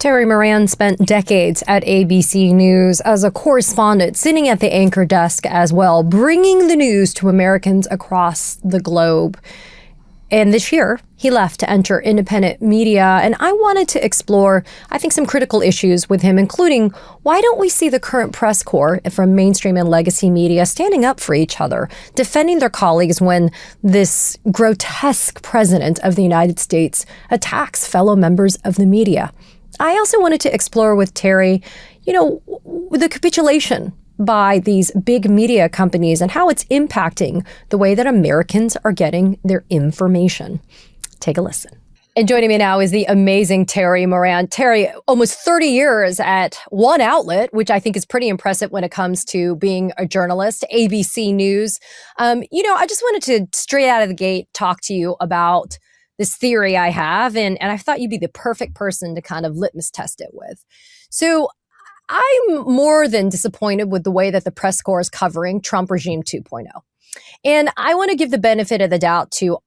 Terry Moran spent decades at ABC News as a correspondent, sitting at the anchor desk as well, bringing the news to Americans across the globe. And this year, he left to enter independent media. And I wanted to explore, I think, some critical issues with him, including why don't we see the current press corps from mainstream and legacy media standing up for each other, defending their colleagues when this grotesque president of the United States attacks fellow members of the media. I also wanted to explore with Terry, the capitulation by these big media companies and how it's impacting the way that Americans are getting their information. Take a listen. And joining me now is the amazing Terry Moran. Terry, almost 30 years at one outlet, which I think is pretty impressive when it comes to being a journalist, ABC News. I just wanted to straight out of the gate talk to you about this theory I have, and I thought you'd be the perfect person to kind of litmus test it with. So I'm more than disappointed with the way that the press corps is covering Trump regime 2.0. And I want to give the benefit of the doubt to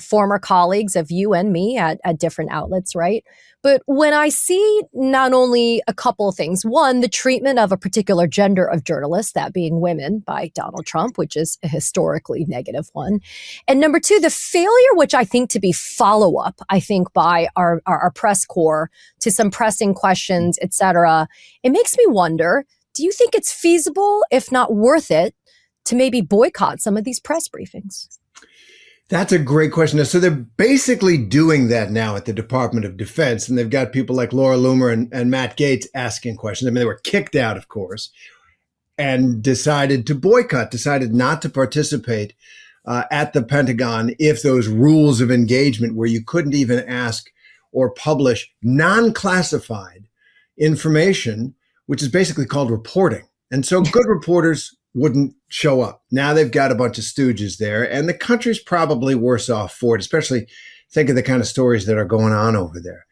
former colleagues of you and me at different outlets, right? But when I see not only a couple of things, one, the treatment of a particular gender of journalists, that being women, by Donald Trump, which is a historically negative one. And number two, the failure, which I think to be follow-up, by our press corps to some pressing questions, et cetera. It makes me wonder, do you think it's feasible, if not worth it, to maybe boycott some of these press briefings? That's a great question. So they're basically doing that now at the Department of Defense, and they've got people like Laura Loomer and Matt Gaetz asking questions. I mean, they were kicked out, of course, and decided to boycott, decided not to participate at the Pentagon if those rules of engagement where you couldn't even ask or publish non-classified information, which is basically called reporting. And so good reporters wouldn't show up. Now they've got a bunch of stooges there, and the country's probably worse off for it, especially think of the kind of stories that are going on over there.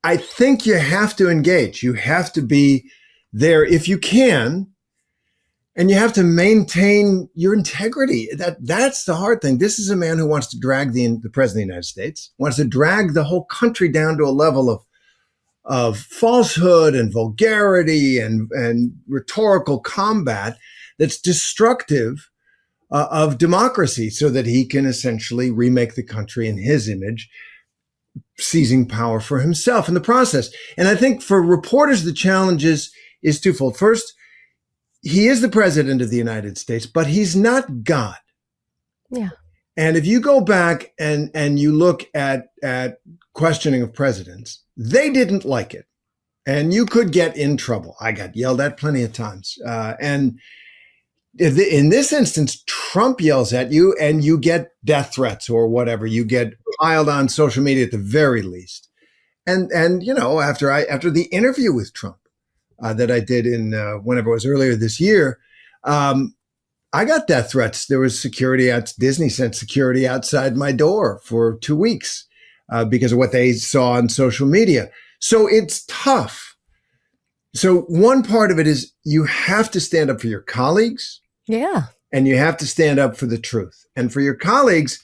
I think you have to engage. You have to be there if you can, and you have to maintain your integrity. That's the hard thing. This is a man who wants to drag the president of the United States, wants to drag the whole country down to a level of falsehood and vulgarity and rhetorical combat that's destructive of democracy, so that he can essentially remake the country in his image, seizing power for himself in the process. And I think for reporters, the challenge is twofold. First, he is the president of the United States, but he's not God. Yeah. And if you go back and you look at questioning of presidents, they didn't like it. And you could get in trouble. I got yelled at plenty of times. And in this instance, Trump yells at you and you get death threats or whatever. You get piled on social media at the very least. And after the interview with Trump that I did in whenever it was earlier this year, I got death threats. There was Disney sent security outside my door for 2 weeks because of what they saw on social media. So it's tough. So one part of it is you have to stand up for your colleagues. Yeah. And you have to stand up for the truth. And for your colleagues,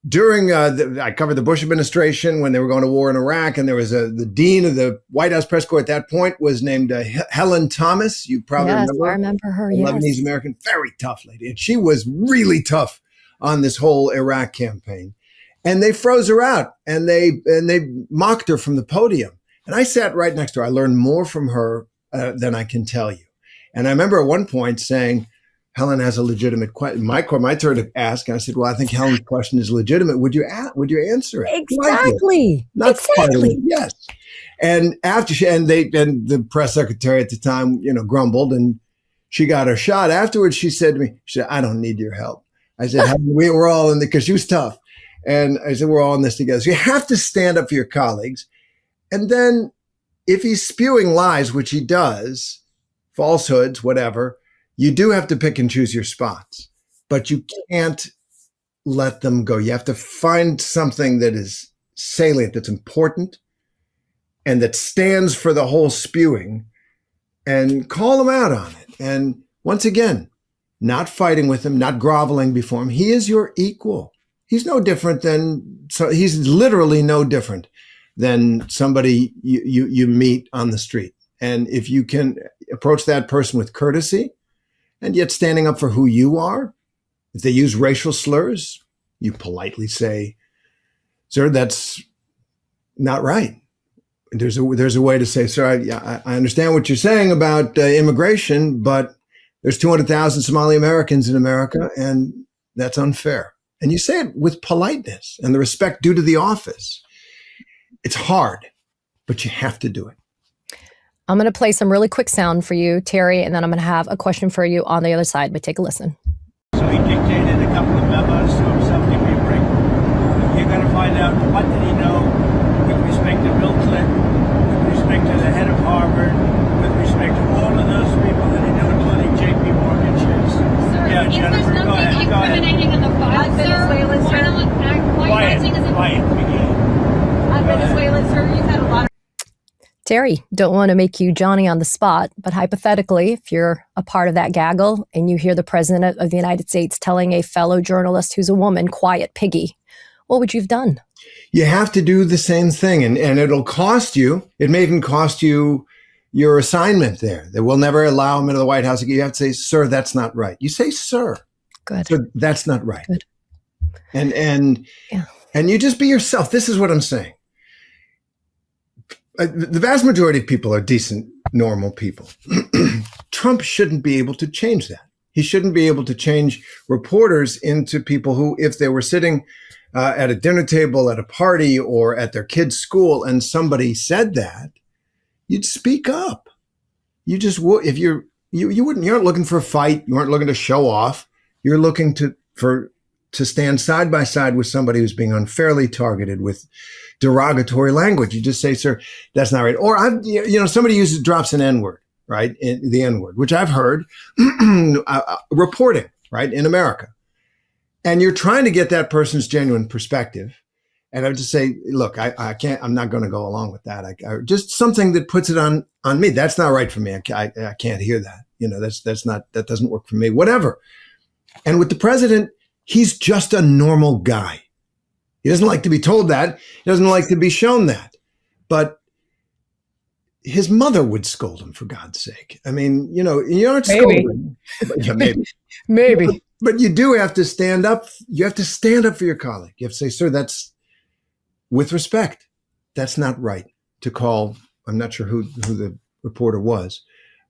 during I covered the Bush administration when they were going to war in Iraq, and there was the dean of the White House press corps at that point was named Helen Thomas. You probably remember. I remember her. Lebanese American, very tough lady, and she was really tough on this whole Iraq campaign. And they froze her out, and they mocked her from the podium. And I sat right next to her. I learned more from her than I can tell you. And I remember at one point saying, Helen has a legitimate question. My turn to ask, and I said, "Well, I think Helen's question is legitimate. Would you answer it?" Exactly. Not finally, yes. And after the press secretary at the time, grumbled, and she got her shot. Afterwards, she said to me, "I don't need your help." I said, "We're all in because she was tough," and I said, "We're all in this together." So you have to stand up for your colleagues, and then if he's spewing lies, which he does, falsehoods, whatever. You do have to pick and choose your spots, but you can't let them go. You have to find something that is salient, that's important, and that stands for the whole spewing, and call them out on it. And once again, not fighting with him, not groveling before him. He is your equal. He's no different he's literally no different than somebody you meet on the street. And if you can approach that person with courtesy and yet standing up for who you are, if they use racial slurs, you politely say, sir, that's not right. There's a way to say, sir, I understand what you're saying about immigration, but there's 200,000 Somali Americans in America, and that's unfair. And you say it with politeness and the respect due to the office. It's hard, but you have to do it. I'm going to play some really quick sound for you, Terry, and then I'm going to have a question for you on the other side, but take a listen. So he dictated a couple of memos to himself, give me a break. You're going to find out what did he know with respect to Bill Clinton, with respect to the head of Harvard, with respect to all of those people that he knew, including J.P. Morgan Chase. Sir, Yeah, if Jennifer, there's go nothing ahead, go ahead. incriminating in the file, sir, why are you acting as a... Quiet, begin. On Venezuela, sir, you've had a lot of... Terry, don't want to make you Johnny on the spot, but hypothetically, if you're a part of that gaggle and you hear the president of the United States telling a fellow journalist who's a woman, quiet piggy, what would you have done? You have to do the same thing, and it'll cost you. It may even cost you your assignment there. They will never allow him into the White House. You have to say, sir, that's not right. You say, sir. Good. So that's not right. Good. And you just be yourself. This is what I'm saying. The vast majority of people are decent, normal people. Trump shouldn't be able to change that. He shouldn't be able to change reporters into people who, if they were sitting at a dinner table, at a party, or at their kid's school, and somebody said that, you'd speak up. You just would. If you wouldn't. You aren't looking for a fight. You aren't looking to show off. You're looking to stand side by side with somebody who's being unfairly targeted with derogatory language. You just say, sir, that's not right. Or somebody drops an N-word, right? The N-word, which I've heard reporting, right, in America. And you're trying to get that person's genuine perspective. And I would just say, look, I can't, I'm not going to go along with that. Just something that puts it on me. That's not right for me. I can't hear that. That doesn't work for me, whatever. And with the president, he's just a normal guy. He doesn't like to be told that. He doesn't like to be shown that. But his mother would scold him, for God's sake. I mean, you aren't scolding. Yeah, maybe. Maybe. But you do have to stand up. You have to stand up for your colleague. You have to say, sir, that's, with respect, that's not right to call, I'm not sure who the reporter was,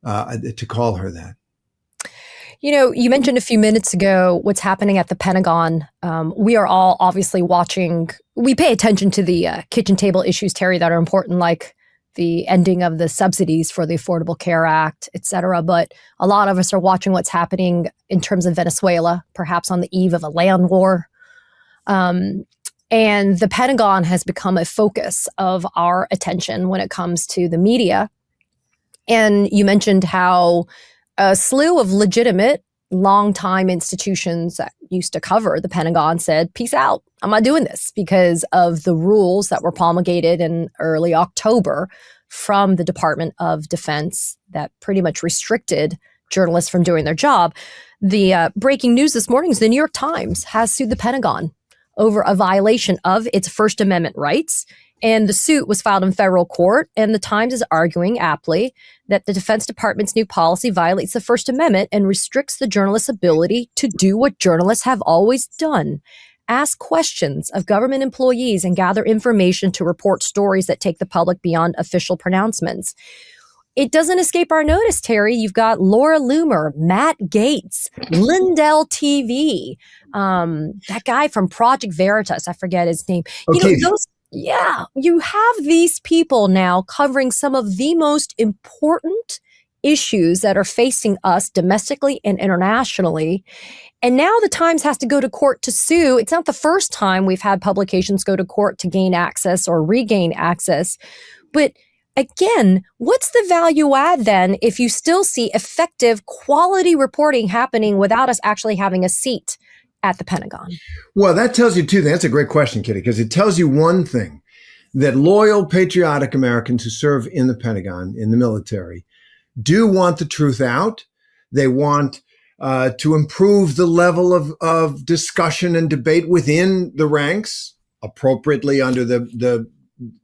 to call her that. You mentioned a few minutes ago what's happening at the Pentagon. We are all obviously watching. We pay attention to the kitchen table issues, Terry, that are important, like the ending of the subsidies for the Affordable Care Act, et cetera. But a lot of us are watching what's happening in terms of Venezuela, perhaps on the eve of a land war. And the Pentagon has become a focus of our attention when it comes to the media. And you mentioned how a slew of legitimate, longtime institutions that used to cover the Pentagon said, peace out. I'm not doing this because of the rules that were promulgated in early October from the Department of Defense that pretty much restricted journalists from doing their job. The breaking news this morning is the New York Times has sued the Pentagon over a violation of its First Amendment rights. And the suit was filed in federal court, and the Times is arguing aptly that the Defense Department's new policy violates the First Amendment and restricts the journalist's ability to do what journalists have always done: ask questions of government employees and gather information to report stories that take the public beyond official pronouncements. It doesn't escape our notice, Terry. You've got Laura Loomer, Matt Gaetz, Lindell TV, that guy from Project Veritas, I forget his name. Okay. Yeah, you have these people now covering some of the most important issues that are facing us domestically and internationally. And now the Times has to go to court to sue. It's not the first time we've had publications go to court to gain access or regain access. But again, what's the value add then if you still see effective quality reporting happening without us actually having a seat at the Pentagon? Well, that tells you two things. That's a great question, Kitty, because it tells you one thing, that loyal, patriotic Americans who serve in the Pentagon, in the military, do want the truth out. They want to improve the level of discussion and debate within the ranks, appropriately under the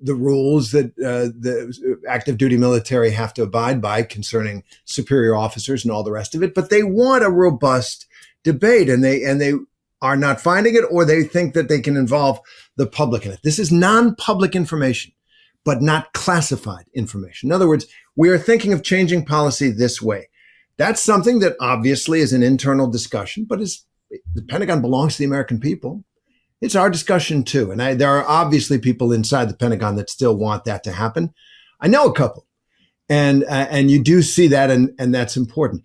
the rules that the active duty military have to abide by concerning superior officers and all the rest of it. But they want a robust debate, and they are not finding it, or they think that they can involve the public in it. This is non-public information, but not classified information. In other words, we are thinking of changing policy this way. That's something that obviously is an internal discussion, but the Pentagon belongs to the American people. It's our discussion too. And there are obviously people inside the Pentagon that still want that to happen. I know a couple, and you do see that, and that's important.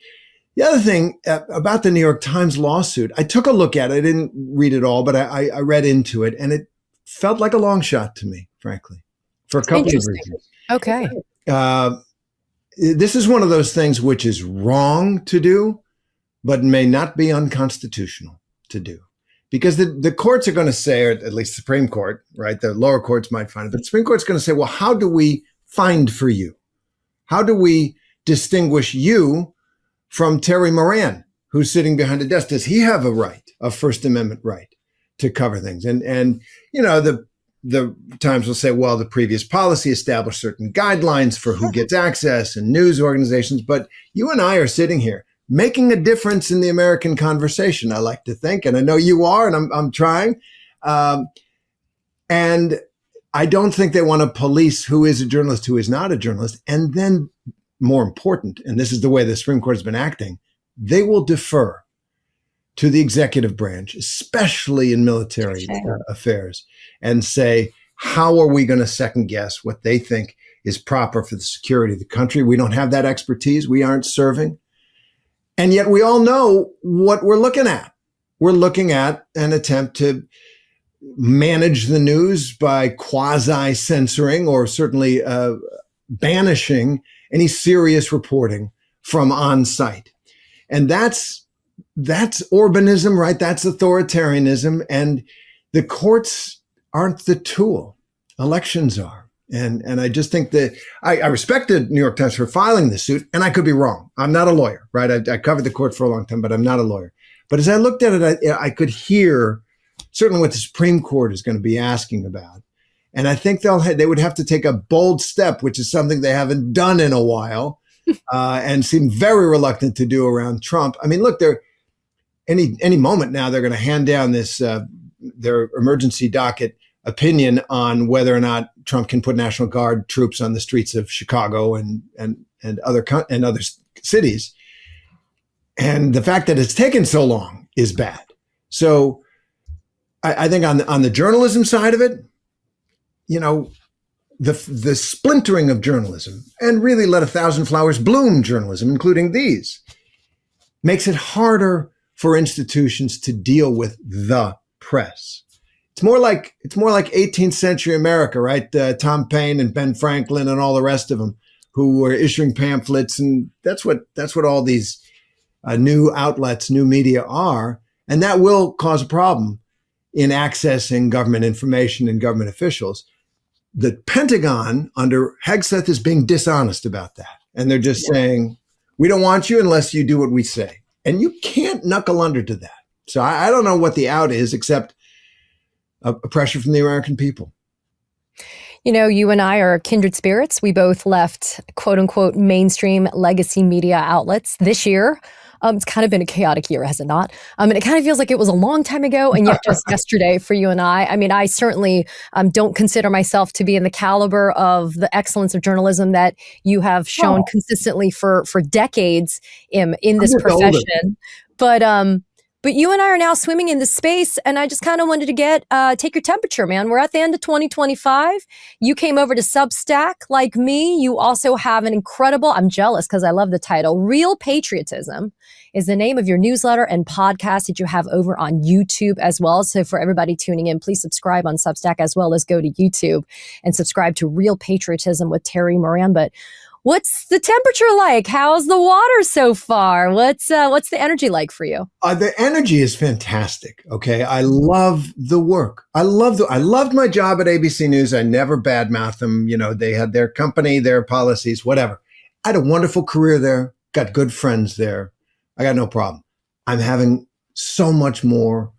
The other thing about the New York Times lawsuit, I took a look at it. I didn't read it all, but I read into it, and it felt like a long shot to me, frankly, for a couple of reasons. Okay. This is one of those things which is wrong to do, but may not be unconstitutional to do. Because the courts are going to say, or at least the Supreme Court, right? The lower courts might find it, but the Supreme Court's going to say, well, how do we find for you? How do we distinguish you from Terry Moran, who's sitting behind a desk? Does he have a right, a First Amendment right, to cover things? And you know, the Times will say, well, the previous policy established certain guidelines for who gets access and news organizations. But you and I are sitting here making a difference in the American conversation, I like to think. And I know you are, and I'm trying. And I don't think they want to police who is a journalist, who is not a journalist. And then, more important, and this is the way the Supreme Court has been acting, they will defer to the executive branch, especially in military affairs, and say, how are we going to second guess what they think is proper for the security of the country? We don't have that expertise. We aren't serving. And yet we all know what we're looking at. We're looking at an attempt to manage the news by quasi-censoring, or certainly banishing any serious reporting from on-site. And that's Orbanism, right? That's authoritarianism. And the courts aren't the tool. Elections are. And I just think that I respect the New York Times for filing this suit, and I could be wrong. I'm not a lawyer, right? I covered the court for a long time, but I'm not a lawyer. But as I looked at it, I could hear certainly what the Supreme Court is going to be asking about. And I think they would have to take a bold step, which is something they haven't done in a while, and seem very reluctant to do around Trump. I mean, look, any moment now they're going to hand down this their emergency docket opinion on whether or not Trump can put National Guard troops on the streets of Chicago and other cities. And the fact that it's taken so long is bad. So I think on the journalism side of it, you know, the splintering of journalism, and really let 1,000 flowers bloom journalism, including these, makes it harder for institutions to deal with the press. It's more like 18th century America, right? Tom Paine and Ben Franklin and all the rest of them, who were issuing pamphlets, and that's what all these new outlets, new media are, and that will cause a problem in accessing government information and government officials. The Pentagon under Hegseth is being dishonest about that, and they're just saying, we don't want you unless you do what we say, and you can't knuckle under to that. So I don't know what the out is, except a pressure from the American people. You know, you and I are kindred spirits. We both left quote unquote mainstream legacy media outlets this year. It's kind of been a chaotic year, has it not? And it kind of feels like it was a long time ago, and yet just yesterday for you and I. I mean, I certainly don't consider myself to be in the caliber of the excellence of journalism that you have shown consistently for decades in this profession. But you and I are now swimming in this space, and I just kind of wanted to take your temperature, man. We're at the end of 2025. You came over to Substack like me. You also have an incredible, I'm jealous because I love the title, Real Patriotism is the name of your newsletter and podcast that you have over on YouTube as well. So for everybody tuning in, please subscribe on Substack as well as go to YouTube and subscribe to Real Patriotism with Terry Moran. But what's the temperature like? How's the water so far? What's the energy like for you? The energy is fantastic. Okay. I love the work. I loved my job at ABC News. I never badmouth them. You know, they had their company, their policies, whatever. I had a wonderful career there, got good friends there. I got no problem. I'm having so much more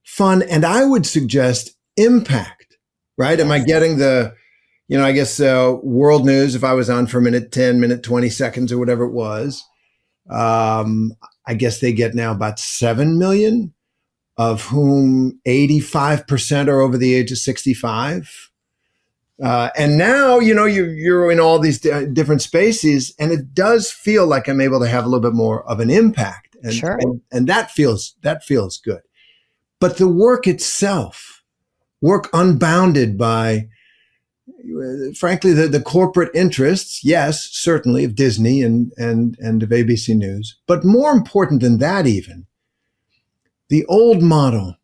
fun, and I would suggest impact, right? Am I getting the I guess world news, if I was on for minute 10, minute 20 seconds or whatever it was, I guess they get now about 7 million, of whom 85% are over the age of 65. And now, you're in all these different spaces, and it does feel like I'm able to have a little bit more of an impact. And, Sure. and that feels good. But the work itself, work unbounded by, frankly, the corporate interests, yes, certainly, of Disney and of ABC News. But more important than that, even, the old model,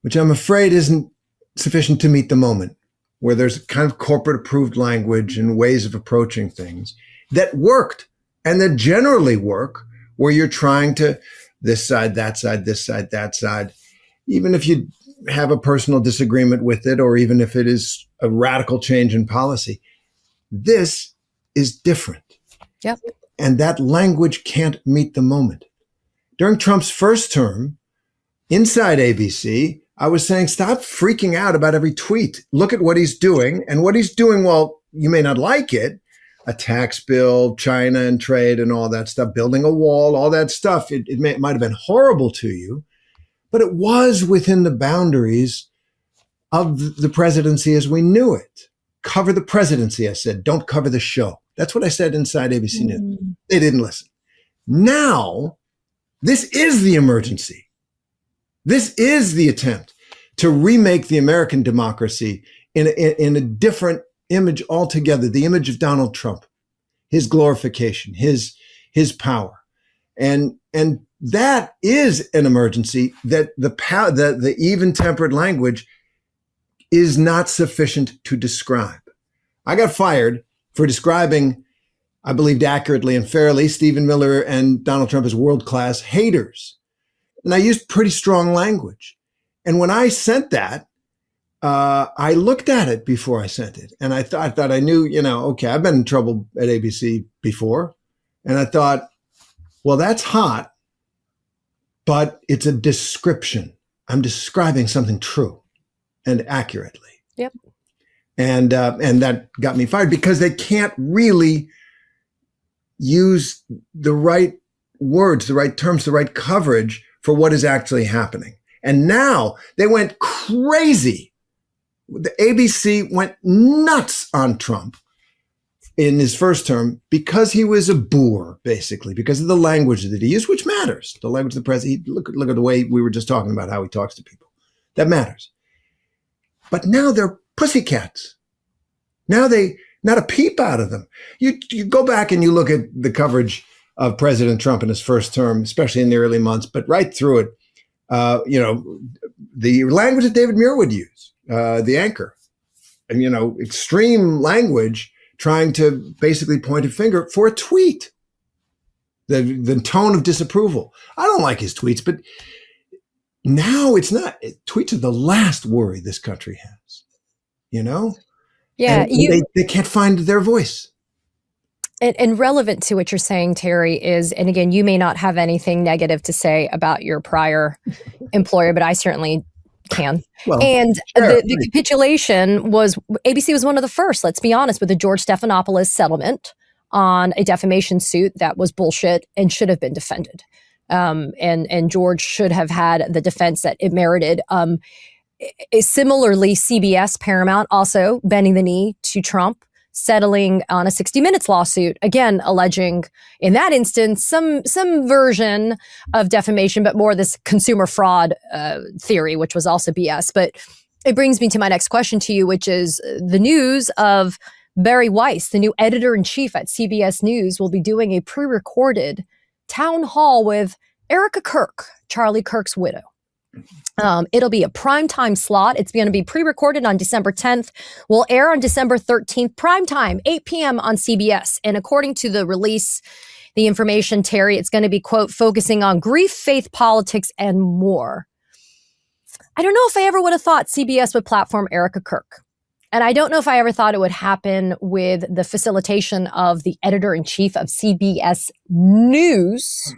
which I'm afraid isn't sufficient to meet the moment, where there's kind of corporate approved language and ways of approaching things that worked and that generally work, where you're trying to this side, that side, this side, that side, even if you have a personal disagreement with it, or even if it is a radical change in policy. This is different. Yep. And that language can't meet the moment. During Trump's first term, inside ABC, I was saying, stop freaking out about every tweet. Look at what he's doing. And what he's doing, well, you may not like it, a tax bill, China and trade and all that stuff, building a wall, all that stuff. It might have been horrible to you, but it was within the boundaries of the presidency as we knew it. Cover the presidency, I said. Don't cover the show. That's what I said inside ABC News. They didn't listen. Now, this is the emergency. This is the attempt to remake the American democracy in a different image altogether, the image of Donald Trump, his glorification, his power. And that is an emergency that the even-tempered language is not sufficient to describe. I got fired for describing, I believed accurately and fairly, Stephen Miller and Donald Trump as world-class haters. And I used pretty strong language. And when I sent that, I looked at it before I sent it. And I thought I knew, okay, I've been in trouble at ABC before. And I thought, well, that's hot, but it's a description. I'm describing something true and accurately. Yep. And that got me fired because they can't really use the right words, the right terms, the right coverage for what is actually happening. And now they went crazy. The ABC went nuts on Trump in his first term because he was a boor, basically, because of the language that he used, which matters. The language of the president, look at the way we were just talking about how he talks to people. That matters. But now they're pussycats. Now not a peep out of them. You go back and you look at the coverage of President Trump in his first term, especially in the early months, but right through it, the language that David Muir would use, the anchor, and, extreme language trying to basically point a finger for a tweet, the tone of disapproval. I don't like his tweets, but now it's not. Tweets are the last worry this country has, Yeah. And they can't find their voice. And relevant to what you're saying, Terry, is, and again, you may not have anything negative to say about your prior employer, but I certainly can. Well, and sure. the capitulation was, ABC was one of the first, let's be honest, with the George Stephanopoulos settlement on a defamation suit that was bullshit and should have been defended. And George should have had the defense that it merited. Similarly, CBS, Paramount, also bending the knee to Trump, settling on a 60 Minutes lawsuit, again, alleging in that instance some version of defamation, but more this consumer fraud theory, which was also BS. But it brings me to my next question to you, which is the news of Barry Weiss, the new editor-in-chief at CBS News, will be doing a pre-recorded town hall with Erica Kirk, Charlie Kirk's widow. It'll be a primetime slot. It's going to be pre-recorded on December 10th. Will air on December 13th, primetime, 8 p.m. on CBS. And according to the release, the information, Terry, it's going to be, quote, focusing on grief, faith, politics, and more. I don't know if I ever would have thought CBS would platform Erica Kirk. And I don't know if I ever thought it would happen with the facilitation of the editor-in-chief of CBS News.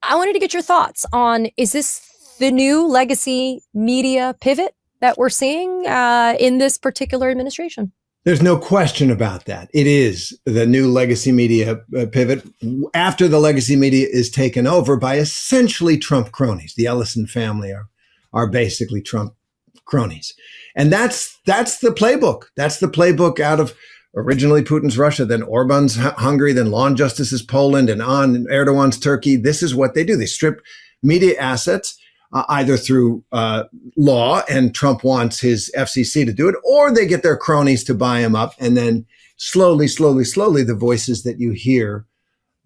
I wanted to get your thoughts on, is this the new legacy media pivot that we're seeing in this particular administration. There's no question about that. It is the new legacy media pivot after the legacy media is taken over by essentially Trump cronies. The Ellison family are basically Trump cronies. And that's the playbook. That's the playbook out of originally Putin's Russia, then Orban's Hungary, then Law and Justice's Poland, and on Erdogan's Turkey. This is what they do. They strip media assets either through law, and Trump wants his FCC to do it, or they get their cronies to buy him up. And then slowly, the voices that you hear,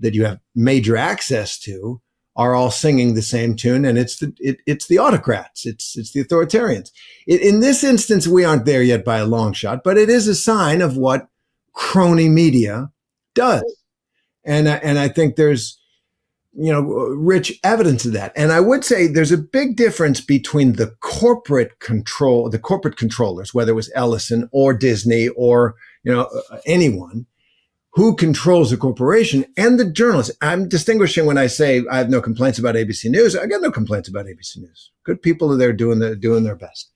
that you have major access to, are all singing the same tune. And it's the autocrats. It's the authoritarians. In this instance, we aren't there yet by a long shot, but it is a sign of what crony media does. And I think there's, rich evidence of that. And I would say there's a big difference between the corporate controllers, whether it was Ellison or Disney or, anyone who controls the corporation, and the journalists. I'm distinguishing when I say I have no complaints about ABC News. I got no complaints about ABC News. Good people are there doing their best.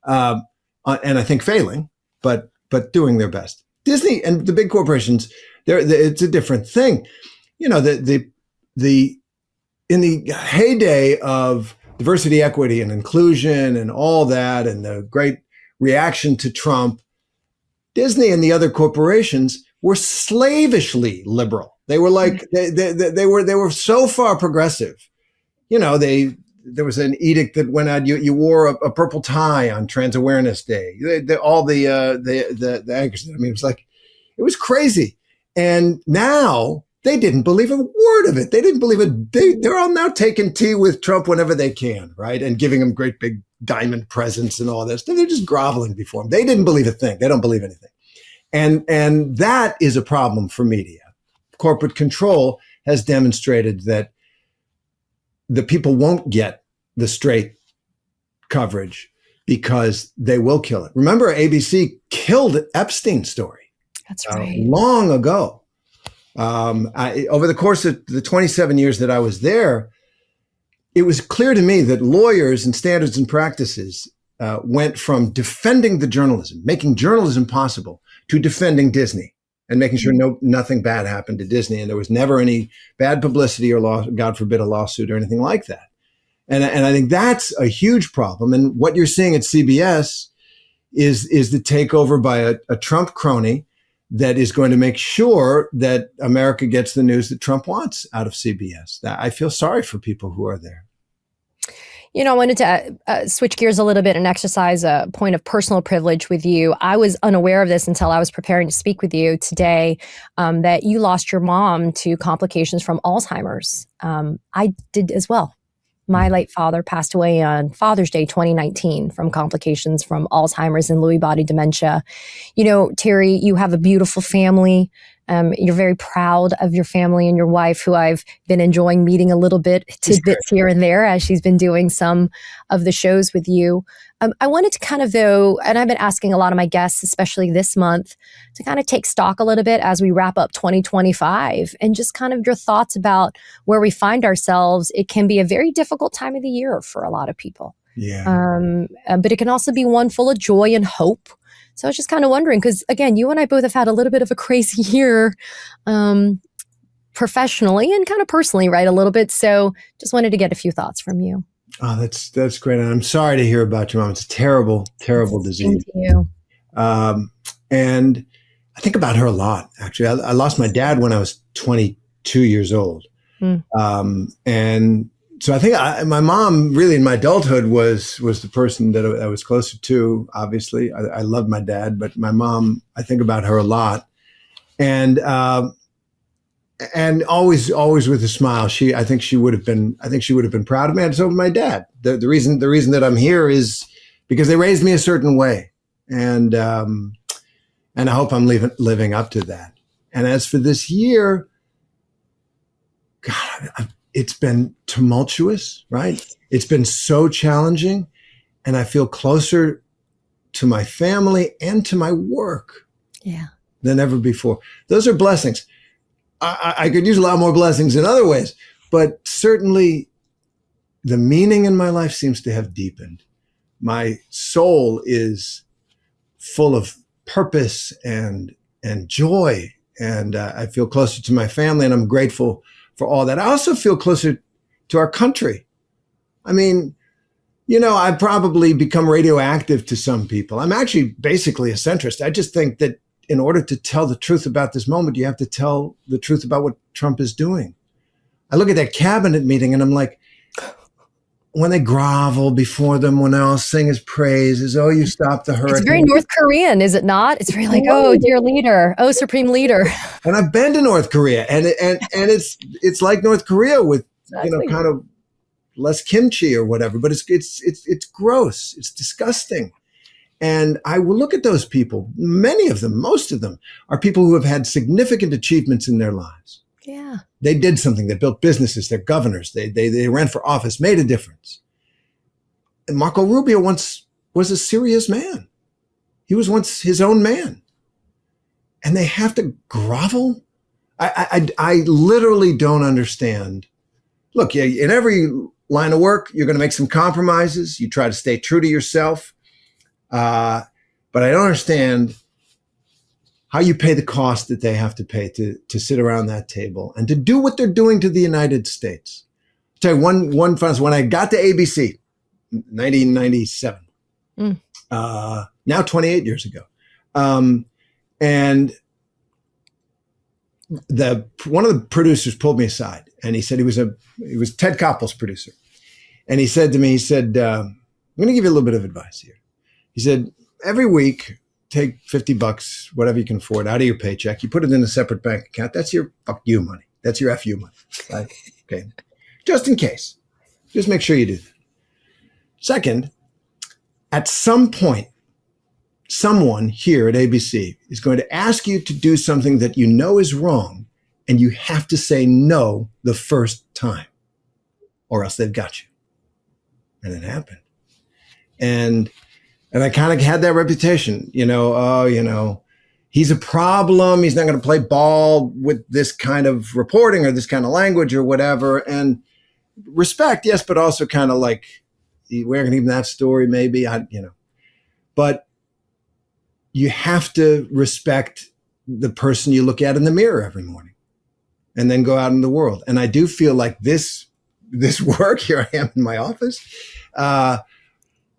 And I think failing, but doing their best. Disney and the big corporations, it's a different thing. In the heyday of diversity, equity, and inclusion and all that, and the great reaction to Trump, Disney and the other corporations were slavishly liberal. They were like, they were so far progressive. There was an edict that went out. You wore a purple tie on Trans Awareness Day. All the anchors. I mean, it was crazy. And now they didn't believe a word of it. They didn't believe it. They're all now taking tea with Trump whenever they can, right? And giving him great big diamond presents and all this. They're just groveling before him. They didn't believe a thing. They don't believe anything. And that is a problem for media. Corporate control has demonstrated that the people won't get the straight coverage because they will kill it. Remember, ABC killed Epstein's story. That's right. Long ago. Over the course of the 27 years that I was there, it was clear to me that lawyers and standards and practices went from defending the journalism, making journalism possible, to defending Disney and making sure nothing bad happened to Disney. And there was never any bad publicity or God forbid, a lawsuit or anything like that. And I think that's a huge problem. And what you're seeing at CBS is the takeover by a Trump crony that is going to make sure that America gets the news that Trump wants out of CBS. I feel sorry for people who are there. I wanted to switch gears a little bit and exercise a point of personal privilege with you. I was unaware of this until I was preparing to speak with you today, that you lost your mom to complications from Alzheimer's. I did as well. My late father passed away on Father's Day 2019 from complications from Alzheimer's and Lewy body dementia. Terry, you have a beautiful family. You're very proud of your family and your wife, who I've been enjoying meeting a little bit, tidbits here and there as she's been doing some of the shows with you. I wanted to kind of, though, and I've been asking a lot of my guests, especially this month, to kind of take stock a little bit as we wrap up 2025 and just kind of your thoughts about where we find ourselves. It can be a very difficult time of the year for a lot of people. Yeah. But it can also be one full of joy and hope. So I was just kind of wondering, because again, you and I both have had a little bit of a crazy year professionally and kind of personally, right? A little bit. So just wanted to get a few thoughts from you. Oh, that's great. And I'm sorry to hear about your mom. It's a terrible, terrible disease. Thank you. And I think about her a lot, actually. I lost my dad when I was 22 years old. And so I think my mom really in my adulthood was the person that I was closer to. Obviously, I loved my dad, but my mom, I think about her a lot, and always with a smile. I think she would have been proud of me. And so my dad. The reason that I'm here is because they raised me a certain way, and I hope I'm living up to that. And as for this year, God, it's been tumultuous, right? It's been so challenging, and I feel closer to my family and to my work than ever before. Those are blessings. I could use a lot more blessings in other ways, but certainly the meaning in my life seems to have deepened. my soul is full of purpose and joy. And I feel closer to my family, and I'm grateful for all that. I also feel closer to our country. I mean, I've probably become radioactive to some people. I'm actually basically a centrist. I just think that in order to tell the truth about this moment, you have to tell the truth about what Trump is doing. I look at that cabinet meeting and I'm like, when they grovel before them, when they all sing his praises, oh, you stopped the hurricane. It's very North Korean, is it not? It's very like, oh, dear leader, oh, supreme leader. And I've been to North Korea, and it's like North Korea with kind of less kimchi or whatever, but it's gross, it's disgusting. And I will look at those people. Many of them, most of them, are people who have had significant achievements in their lives. Yeah. They did something. They built businesses. They're governors. They ran for office, made a difference. And Marco Rubio once was a serious man. He was once his own man. And they have to grovel? I literally don't understand. Look, in every line of work, you're going to make some compromises. You try to stay true to yourself. But I don't understand how you pay the cost that they have to pay to sit around that table and to do what they're doing to the United States. I'll tell you one fun, when I got to ABC, 1997, now 28 years ago, and one of the producers pulled me aside, and he said he was Ted Koppel's producer, and he said to me, I'm going to give you a little bit of advice here. He said, every week, take $50, whatever you can afford, out of your paycheck. You put it in a separate bank account. That's your fuck you money. That's your FU money. Right? Okay. Just in case. Just make sure you do that. Second, at some point, someone here at ABC is going to ask you to do something that you know is wrong, and you have to say no the first time, or else they've got you. And it happened. And I kind of had that reputation, he's a problem. He's not going to play ball with this kind of reporting or this kind of language or whatever. And respect, yes, but also kind of like, we're going to give that story, maybe, but you have to respect the person you look at in the mirror every morning and then go out in the world. And I do feel like this work, here I am in my office,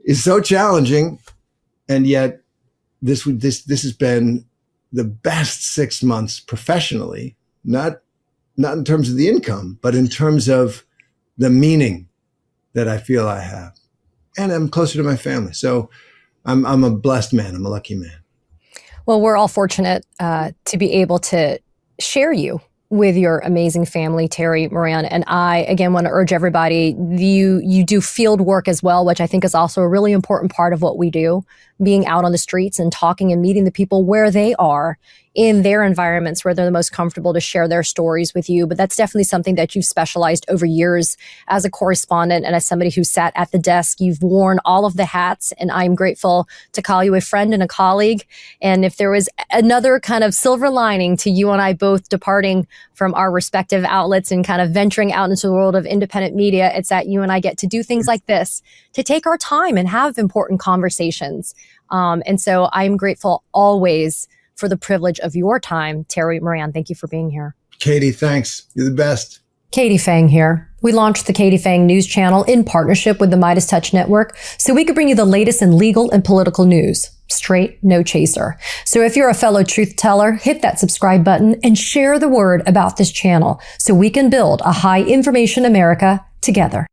is so challenging, and yet this has been the best 6 months professionally, not in terms of the income, but in terms of the meaning that I feel I have, and I'm closer to my family. So I'm a blessed man. I'm a lucky man. Well, we're all fortunate to be able to share you with your amazing family, Terry Moran. And I, again, want to urge everybody, you do field work as well, which I think is also a really important part of what we do, being out on the streets and talking and meeting the people where they are in their environments, where they're the most comfortable to share their stories with you. But that's definitely something that you've specialized over years as a correspondent and as somebody who sat at the desk. You've worn all of the hats, and I'm grateful to call you a friend and a colleague. And if there was another kind of silver lining to you and I both departing from our respective outlets and kind of venturing out into the world of independent media, it's that you and I get to do things like this, to take our time and have important conversations. And so I'm grateful always for the privilege of your time, Terry Moran. Thank you for being here. Katie, thanks. You're the best. Katie Phang here. We launched the Katie Phang News Channel in partnership with the Midas Touch Network so we could bring you the latest in legal and political news. Straight, no chaser. So if you're a fellow truth teller, hit that subscribe button and share the word about this channel so we can build a high information America together.